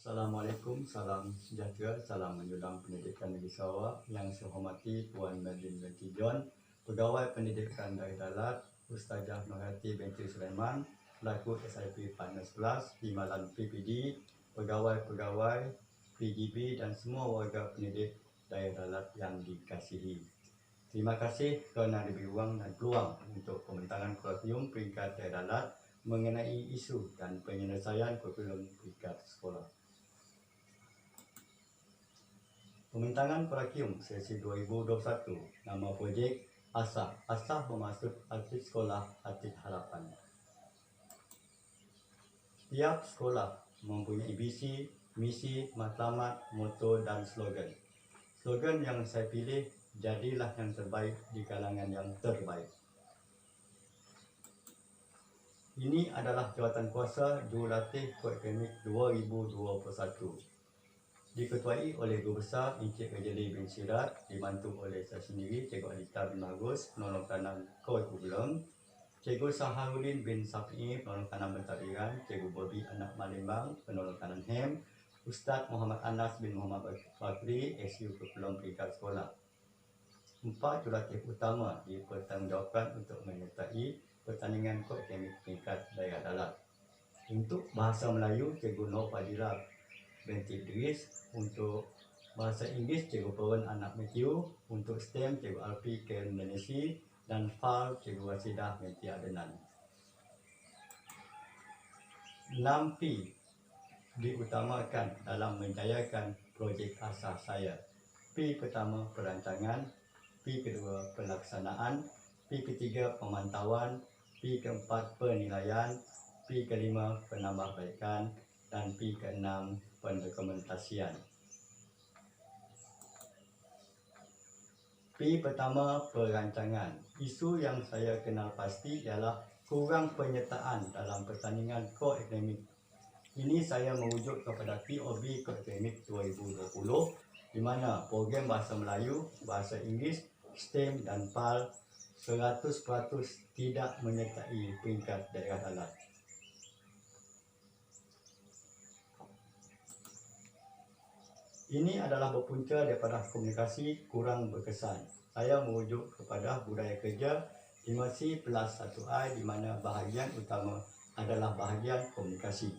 Assalamualaikum, salam sejahtera, salam menjulang pendidikan negeri Sarawak. Yang saya hormati Puan Madeline binti John, Pegawai Pendidikan Daya Dalat, Ustazah Nurhati binti Sulaiman, pelaku SIP Partners Plus, Timbalan PPD, pegawai-pegawai PGB dan semua warga pendidik Daya Dalat yang dikasihi. Terima kasih kerana diberi ruang dan peluang untuk pembentaran kurikulum peringkat Daya Dalat mengenai isu dan penyelesaian kurikulum peringkat sekolah. Pembintangan kurikulum sesi 2021, nama projek ASAH. ASAH bermaksud Atlet Sekolah Atlet Harapan. Setiap sekolah mempunyai visi, misi, matlamat, moto dan slogan. Slogan yang saya pilih, jadilah yang terbaik di kalangan yang terbaik. Ini adalah jawatan kuasa Jurulatih Akademik 2021. Diketuai oleh Guru Besar Encik Ejeli bin Sirat, dibantu oleh saya sendiri, Cikgu Adita bin Bagus, penolong kanan kurikulum, Cikgu Saharudin bin Safi, penolong kanan pentadbiran, Cikgu Bobby Anak Malimbang, penolong kanan HEM, Ustaz Muhammad Anas bin Muhammad Bakri, SU Kurikulum Peringkat Sekolah. 4 jurulatih utama dipertanggungjawabkan untuk menyertai pertandingan akademik peringkat Daya Dalat. Untuk Bahasa Melayu, Cikgu Nur Fadila binti Idris. Untuk Bahasa Inggeris, Cikgu Pawan Anak Matthew. Untuk STEM, Cikgu Alfi Karen Denisi. Dan FAL, Cikgu Wasidah binti Adenan. 6P diutamakan dalam menjayakan projek ASAH saya. P pertama, perancangan. P kedua, pelaksanaan. P ketiga, pemantauan. P keempat, penilaian. P kelima, penambahbaikan. Dan P keenam, pendokumentasian. P pertama, perancangan. Isu yang saya kenal pasti ialah kurang penyertaan dalam pertandingan koakademik. Ini saya merujuk kepada POB Koakademik 2020 di mana program Bahasa Melayu, Bahasa Inggeris, STEM dan PAL 100% tidak menyertai peringkat daerah dalat. Ini adalah berpunca daripada komunikasi kurang berkesan. Saya merujuk kepada budaya kerja Imersi plus 1I di mana bahagian utama adalah bahagian komunikasi.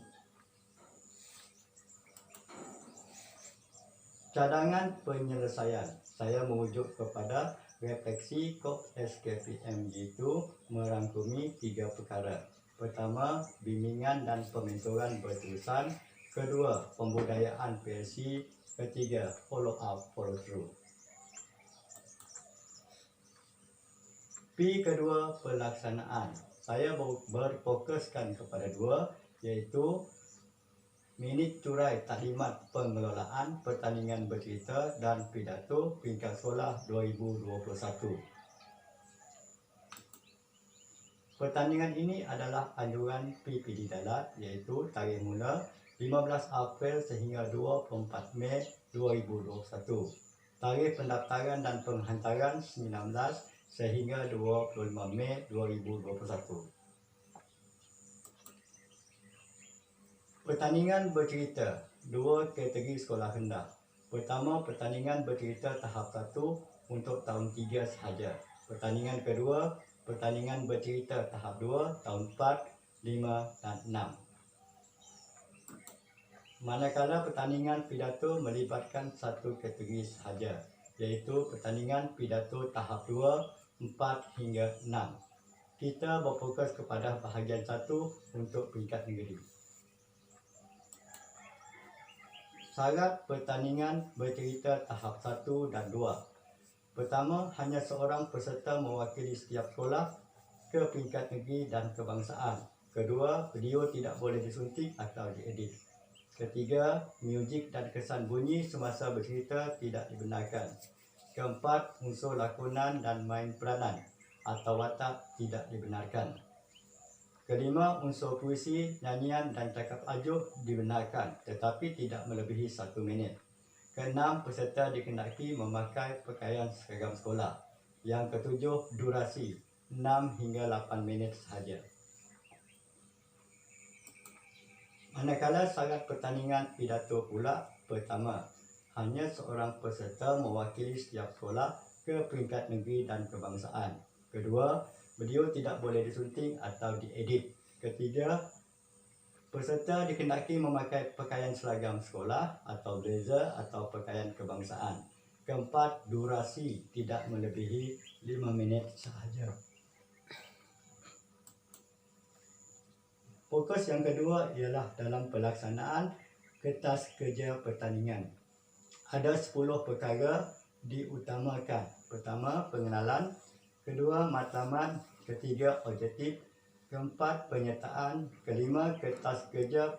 Cadangan penyelesaian. Saya merujuk kepada refleksi KOP SKPMG itu merangkumi 3 perkara. Pertama, bimbingan dan pementoran berterusan. Kedua, pembudayaan PLC. Ketiga, follow up, follow through. P kedua, pelaksanaan. Saya berfokuskan kepada 2, iaitu minit curai taklimat pengelolaan pertandingan bercerita dan pidato peringkat sekolah 2021. Pertandingan ini adalah anjuran PPD Dalat, iaitu tarikh mula 15 April sehingga 24 Mei 2021. Tarikh pendaftaran dan penghantaran 19 sehingga 25 Mei 2021. Pertandingan bercerita, 2 kategori sekolah rendah. Pertama, pertandingan bercerita tahap 1 untuk tahun 3 sahaja. Pertandingan kedua, pertandingan bercerita tahap 2 tahun 4, 5 dan 6. Manakala pertandingan pidato melibatkan 1 kategori sahaja, iaitu pertandingan pidato tahap 2, 4 hingga 6. Kita berfokus kepada bahagian 1 untuk peringkat negeri. Syarat pertandingan bercerita tahap 1 dan 2. Pertama, hanya seorang peserta mewakili setiap sekolah ke peringkat negeri dan kebangsaan. Kedua, video tidak boleh disuntik atau diedit. Ketiga, muzik dan kesan bunyi semasa bercerita tidak dibenarkan. Keempat, unsur lakonan dan main peranan atau watak tidak dibenarkan. Kelima, unsur puisi, nyanyian dan cakap ajuk dibenarkan tetapi tidak melebihi 1 minit. Keenam, peserta dikendaki memakai pakaian seragam sekolah. Yang ketujuh, durasi 6 hingga 8 minit sahaja. Manakala syarat pertandingan pidato pula, pertama, hanya seorang peserta mewakili setiap sekolah ke peringkat negeri dan kebangsaan. Kedua, video tidak boleh disunting atau diedit. Ketiga, peserta dikendaki memakai pakaian seragam sekolah atau blazer atau pakaian kebangsaan. Keempat, durasi tidak melebihi 5 minit sahaja. Fokus yang kedua ialah dalam pelaksanaan kertas kerja pertandingan. Ada 10 perkara diutamakan. Pertama, pengenalan. Kedua, matlamat. Ketiga, objektif. Keempat, penyertaan. Kelima, kertas kerja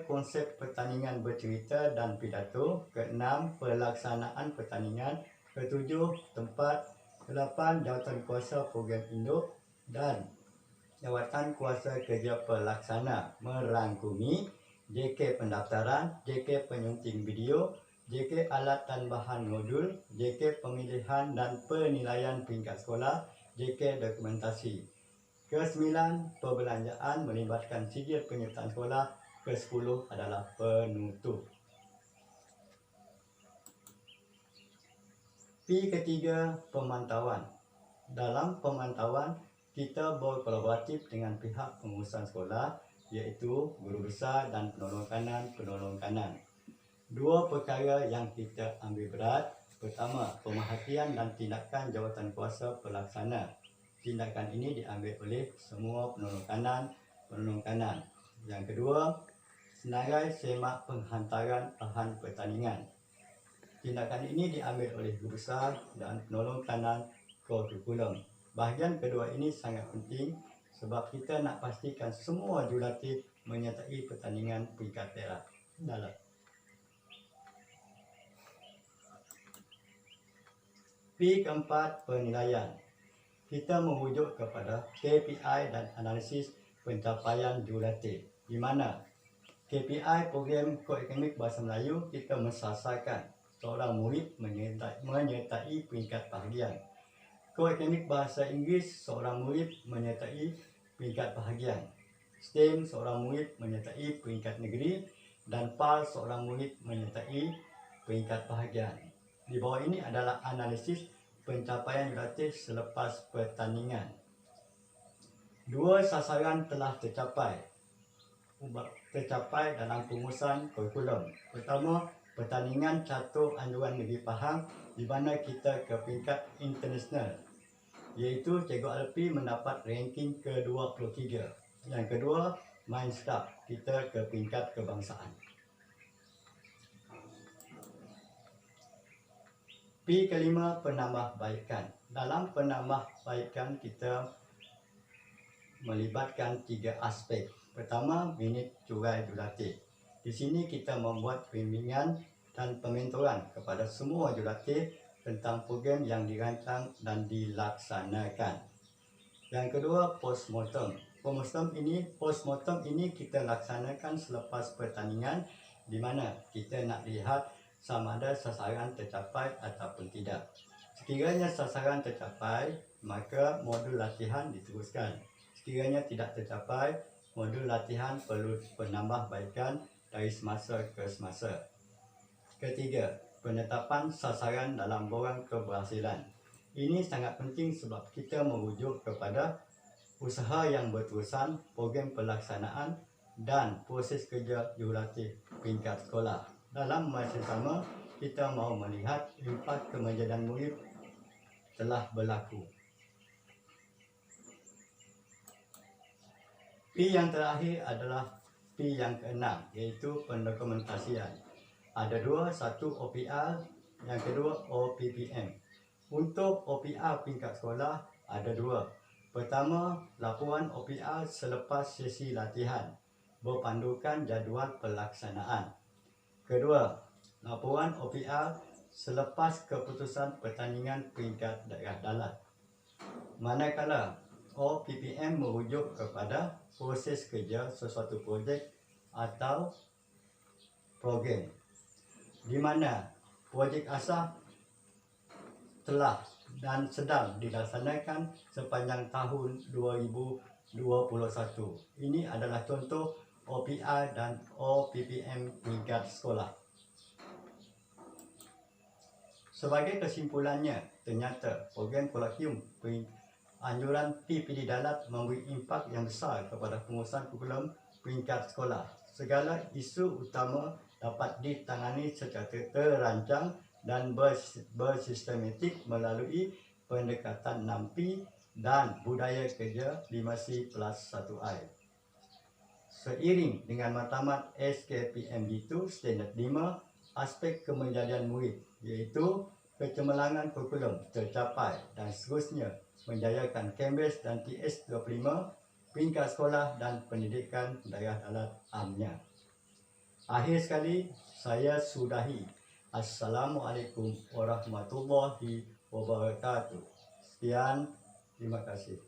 konsep pertandingan bercerita dan pidato. Keenam, pelaksanaan pertandingan. Ketujuh, tempat. Kelapan, jawatankuasa program induk. Dan jawatankuasa kerja pelaksana merangkumi JK pendaftaran, JK penyunting video, JK alat dan bahan modul, JK pemilihan dan penilaian peringkat sekolah, JK dokumentasi. Ke-9, perbelanjaan melibatkan sijil penyertaan sekolah. Ke-10 adalah penutup. P ketiga, pemantauan. Dalam pemantauan, kita berkolaboratif dengan pihak pengurusan sekolah, iaitu guru besar dan penolong kanan. Dua perkara yang kita ambil berat. Pertama, pemerhatian dan tindakan jawatankuasa pelaksana. Tindakan ini diambil oleh semua penolong kanan. Yang kedua, senarai semak penghantaran bahan pertandingan. Tindakan ini diambil oleh guru besar dan penolong kanan kurikulum. Bahagian kedua ini sangat penting sebab kita nak pastikan semua jurulatih menyertai pertandingan peringkat perak. P keempat, penilaian. Kita merujuk kepada KPI dan analisis pencapaian jurulatih, di mana KPI program koakademik Bahasa Melayu kita mensasarkan seorang murid menyertai peringkat bahagian. Koakademik Bahasa Inggeris seorang murid menyertai peringkat bahagian. STEM seorang murid menyertai peringkat negeri dan PAL seorang murid menyertai peringkat bahagian. Di bawah ini adalah analisis pencapaian jurulatih selepas pertandingan. Dua sasaran telah tercapai dalam pengurusan kurikulum. Pertama, pertandingan catur anjuran negeri Pahang di mana kita ke peringkat international, iaitu Cikgu Alpi mendapat ranking ke-23. Yang kedua, main start, kita ke peringkat kebangsaan. P kelima, penambahbaikan. Dalam penambahbaikan kita melibatkan 3 aspek. Pertama, minit curai jurulatih. Di sini kita membuat bimbingan dan pementoran kepada semua jurulatih tentang program yang dirancang dan dilaksanakan. Yang kedua, postmortem. Postmortem ini kita laksanakan selepas pertandingan, di mana kita nak lihat sama ada sasaran tercapai ataupun tidak. Sekiranya sasaran tercapai, maka modul latihan diteruskan. Sekiranya tidak tercapai, modul latihan perlu penambahbaikan dari semasa ke semasa. Ketiga, penetapan sasaran dalam borang keberhasilan. Ini sangat penting sebab kita merujuk kepada usaha yang berterusan, program pelaksanaan dan proses kerja jurulatih peringkat sekolah. Dalam masa sama, kita mahu melihat impak kemenjadian murid telah berlaku. P yang terakhir adalah P yang keenam, iaitu pendokumentasian. Ada dua, satu OPR, yang kedua OPPM. Untuk OPR peringkat sekolah ada dua. Pertama, laporan OPR selepas sesi latihan berpandukan jadual pelaksanaan. Kedua, laporan OPR selepas keputusan pertandingan peringkat daerah dalat. Manakala OPPM merujuk kepada proses kerja sesuatu projek atau program, di mana projek asas telah dan sedang dilaksanakan sepanjang tahun 2019 Ini adalah contoh OPR dan OPPM tingkat sekolah. Sebagai kesimpulannya, ternyata program kolakium anjuran PPD Dalat memberi impak yang besar kepada pengurusan kurikulum peringkat sekolah. Segala isu utama dapat ditangani secara terancang dan bersistematik melalui pendekatan 6P dan budaya kerja 5C+1I. Seiring dengan matlamat SKPMB2 Standard 5, aspek kemenjadian murid iaitu kecemerlangan kurikulum tercapai dan seterusnya menjayakan Cambridge dan TS25 peringkat sekolah dan pendidikan daerah Dalat amnya. Akhir sekali, saya sudahi. Assalamualaikum warahmatullahi wabarakatuh. Sekian, terima kasih.